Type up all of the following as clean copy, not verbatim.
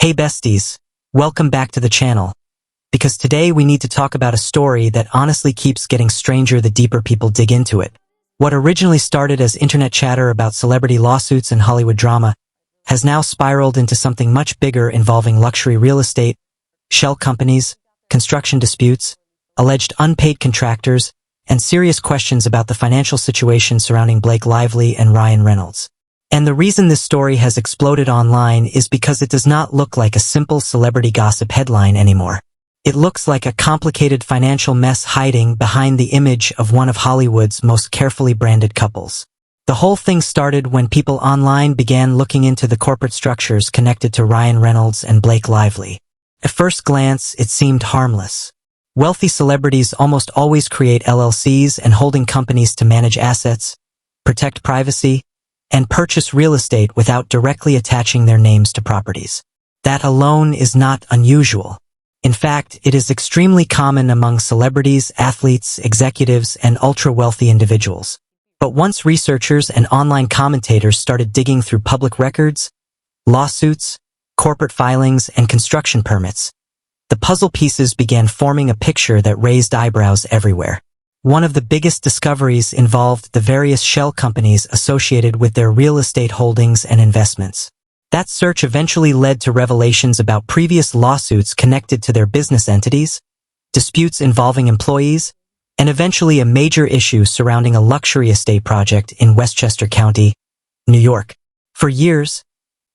Hey besties, welcome back to the channel. Because today we need to talk about a story that honestly keeps getting stranger the deeper people dig into it. What originally started as internet chatter about celebrity lawsuits and Hollywood drama has now spiraled into something much bigger involving luxury real estate, shell companies, construction disputes, alleged unpaid contractors, and serious questions about the financial situation surrounding Blake Lively and Ryan Reynolds. And the reason this story has exploded online is because it does not look like a simple celebrity gossip headline anymore. It looks like a complicated financial mess hiding behind the image of one of Hollywood's most carefully branded couples. The whole thing started when people online began looking into the corporate structures connected to Ryan Reynolds and Blake Lively. At first glance, it seemed harmless. Wealthy celebrities almost always create LLCs and holding companies to manage assets, protect privacy, and purchase real estate without directly attaching their names to properties. That alone is not unusual. In fact, it is extremely common among celebrities, athletes, executives, and ultra-wealthy individuals. But once researchers and online commentators started digging through public records, lawsuits, corporate filings, and construction permits, the puzzle pieces began forming a picture that raised eyebrows everywhere. One of the biggest discoveries involved the various shell companies associated with their real estate holdings and investments. That search eventually led to revelations about previous lawsuits connected to their business entities, disputes involving employees, and eventually a major issue surrounding a luxury estate project in Westchester County, New York. For years,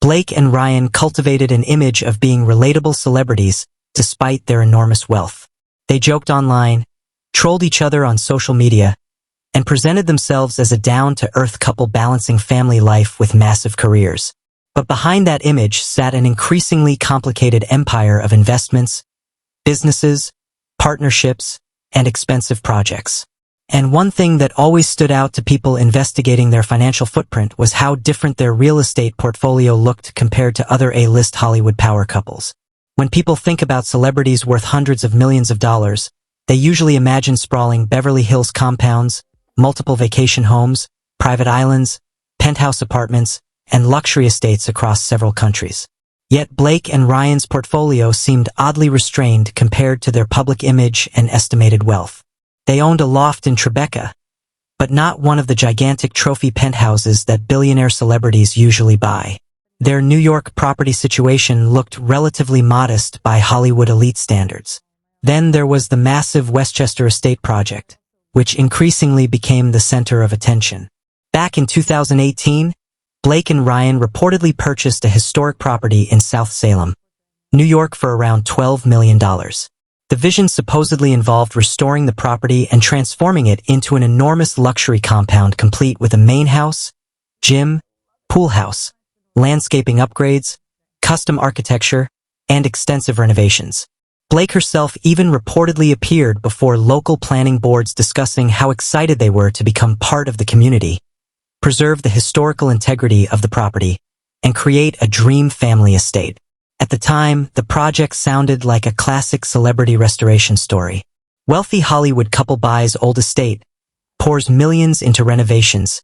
Blake and Ryan cultivated an image of being relatable celebrities despite their enormous wealth. They joked online, trolled each other on social media, and presented themselves as a down-to-earth couple balancing family life with massive careers. But behind that image sat an increasingly complicated empire of investments, businesses, partnerships, and expensive projects. And one thing that always stood out to people investigating their financial footprint was how different their real estate portfolio looked compared to other A-list Hollywood power couples. When people think about celebrities worth hundreds of millions of dollars, they usually imagine sprawling Beverly Hills compounds, multiple vacation homes, private islands, penthouse apartments, and luxury estates across several countries. Yet Blake and Ryan's portfolio seemed oddly restrained compared to their public image and estimated wealth. They owned a loft in Tribeca, but not one of the gigantic trophy penthouses that billionaire celebrities usually buy. Their New York property situation looked relatively modest by Hollywood elite standards. Then there was the massive Westchester estate project, which increasingly became the center of attention. Back in 2018, Blake and Ryan reportedly purchased a historic property in South Salem, New York for around $12 million. The vision supposedly involved restoring the property and transforming it into an enormous luxury compound complete with a main house, gym, pool house, landscaping upgrades, custom architecture, and extensive renovations. Blake herself even reportedly appeared before local planning boards discussing how excited they were to become part of the community, preserve the historical integrity of the property, and create a dream family estate. At the time, the project sounded like a classic celebrity restoration story. Wealthy Hollywood couple buys old estate, pours millions into renovations,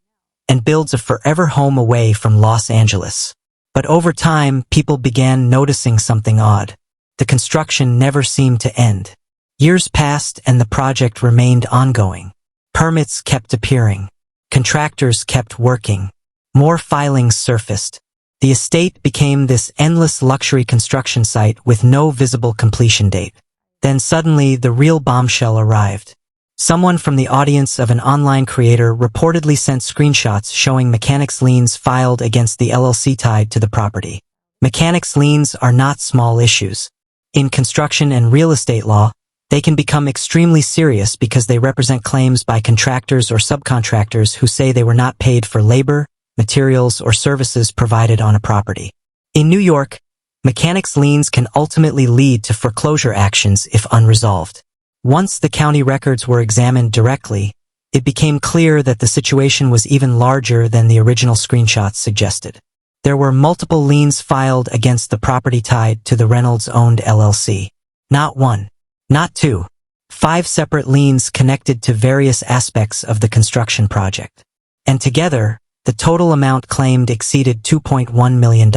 and builds a forever home away from Los Angeles. But over time, people began noticing something odd. The construction never seemed to end. Years passed and the project remained ongoing. Permits kept appearing. Contractors kept working. More filings surfaced. The estate became this endless luxury construction site with no visible completion date. Then suddenly the real bombshell arrived. Someone from the audience of an online creator reportedly sent screenshots showing mechanics liens filed against the LLC tied to the property. Mechanics liens are not small issues. In construction and real estate law, they can become extremely serious because they represent claims by contractors or subcontractors who say they were not paid for labor, materials, or services provided on a property. In New York, mechanics liens can ultimately lead to foreclosure actions if unresolved. Once the county records were examined directly, it became clear that the situation was even larger than the original screenshots suggested. There were multiple liens filed against the property tied to the Reynolds-owned LLC. Not one, not two, 5 separate liens connected to various aspects of the construction project. And together, the total amount claimed exceeded $2.1 million.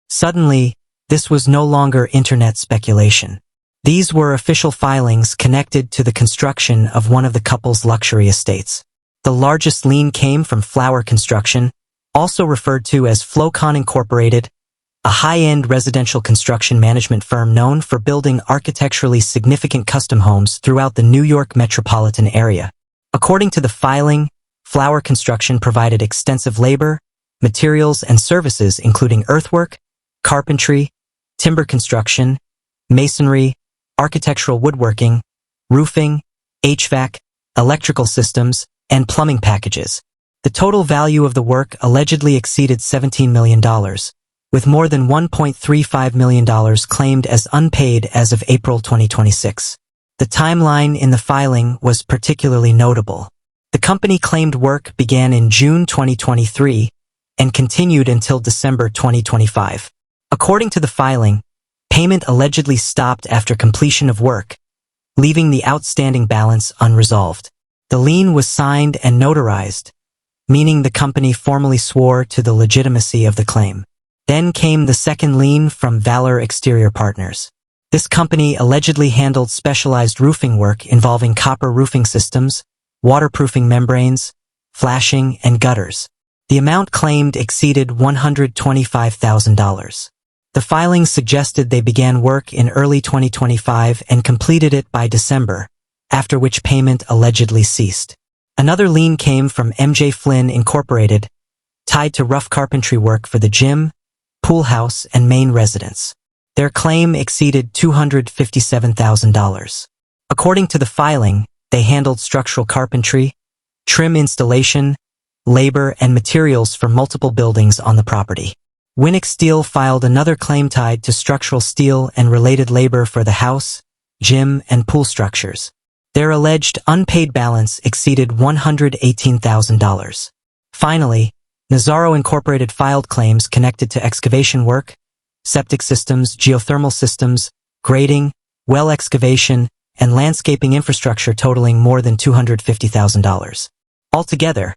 Suddenly, This was no longer internet speculation. These were official filings connected to the construction of one of the couple's luxury estates. The largest lien came from Flower Construction, also referred to as Flowcon Incorporated, a high-end residential construction management firm known for building architecturally significant custom homes throughout the New York metropolitan area. According to the filing, Flower Construction provided extensive labor, materials, and services including earthwork, carpentry, timber construction, masonry, architectural woodworking, roofing, HVAC, electrical systems, and plumbing packages. The total value of the work allegedly exceeded $17 million, with more than $1.35 million claimed as unpaid as of April 2026. The timeline in the filing was particularly notable. The company claimed work began in June 2023 and continued until December 2025. According to the filing, payment allegedly stopped after completion of work, leaving the outstanding balance unresolved. The lien was signed and notarized, meaning the company formally swore to the legitimacy of the claim. Then came the second lien from Valor Exterior Partners. This company allegedly handled specialized roofing work involving copper roofing systems, waterproofing membranes, flashing, and gutters. The amount claimed exceeded $125,000. The filings suggested they began work in early 2025 and completed it by December, after which payment allegedly ceased. Another lien came from M.J. Flynn Incorporated, tied to rough carpentry work for the gym, pool house, and main residence. Their claim exceeded $257,000. According to the filing, they handled structural carpentry, trim installation, labor, and materials for multiple buildings on the property. Winnick Steel filed another claim tied to structural steel and related labor for the house, gym, and pool structures. Their alleged unpaid balance exceeded $118,000. Finally, Nazaro Incorporated filed claims connected to excavation work, septic systems, geothermal systems, grading, well excavation, and landscaping infrastructure totaling more than $250,000. Altogether,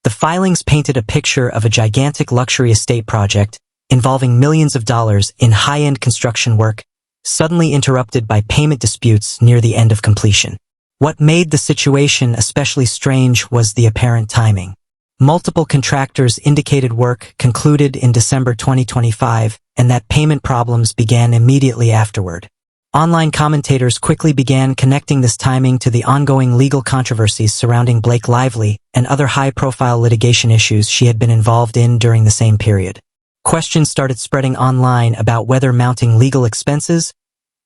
the filings painted a picture of a gigantic luxury estate project involving millions of dollars in high-end construction work, suddenly interrupted by payment disputes near the end of completion. What made the situation especially strange was the apparent timing. Multiple contractors indicated work concluded in December 2025, and that payment problems began immediately afterward. Online commentators quickly began connecting this timing to the ongoing legal controversies surrounding Blake Lively and other high-profile litigation issues she had been involved in during the same period. Questions started spreading online about whether mounting legal expenses,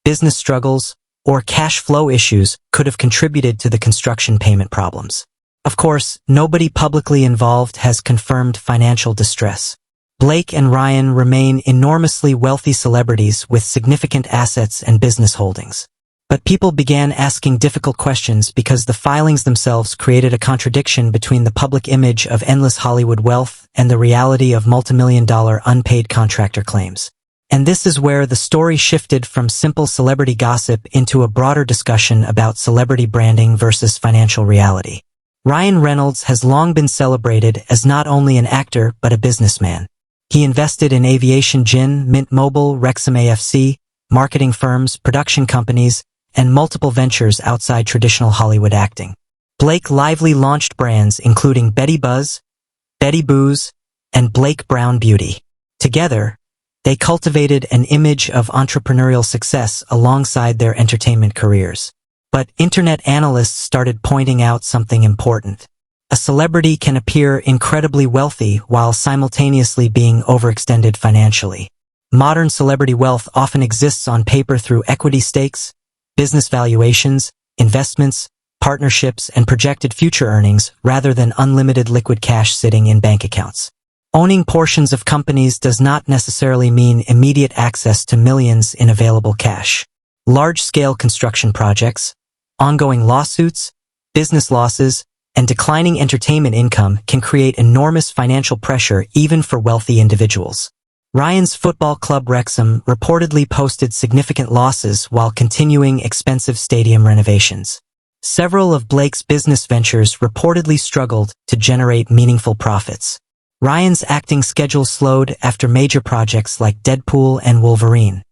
business struggles, or cash flow issues could have contributed to the construction payment problems. Of course, nobody publicly involved has confirmed financial distress. Blake and Ryan remain enormously wealthy celebrities with significant assets and business holdings. But people began asking difficult questions because the filings themselves created a contradiction between the public image of endless Hollywood wealth and the reality of multimillion-dollar unpaid contractor claims. And this is where the story shifted from simple celebrity gossip into a broader discussion about celebrity branding versus financial reality. Ryan Reynolds has long been celebrated as not only an actor but a businessman. He invested in aviation gin, Mint Mobile, Wrexham AFC, marketing firms, production companies, and multiple ventures outside traditional Hollywood acting. Blake Lively launched brands including Betty Buzz, Betty Booze, and Blake Brown Beauty. Together, they cultivated an image of entrepreneurial success alongside their entertainment careers. But internet analysts started pointing out something important. A celebrity can appear incredibly wealthy while simultaneously being overextended financially. Modern celebrity wealth often exists on paper through equity stakes, business valuations, investments, partnerships, and projected future earnings rather than unlimited liquid cash sitting in bank accounts. Owning portions of companies does not necessarily mean immediate access to millions in available cash. Large-scale construction projects, ongoing lawsuits, business losses, and declining entertainment income can create enormous financial pressure even for wealthy individuals. Ryan's football club Wrexham reportedly posted significant losses while continuing expensive stadium renovations. Several of Blake's business ventures reportedly struggled to generate meaningful profits. Ryan's acting schedule slowed after major projects like Deadpool and Wolverine.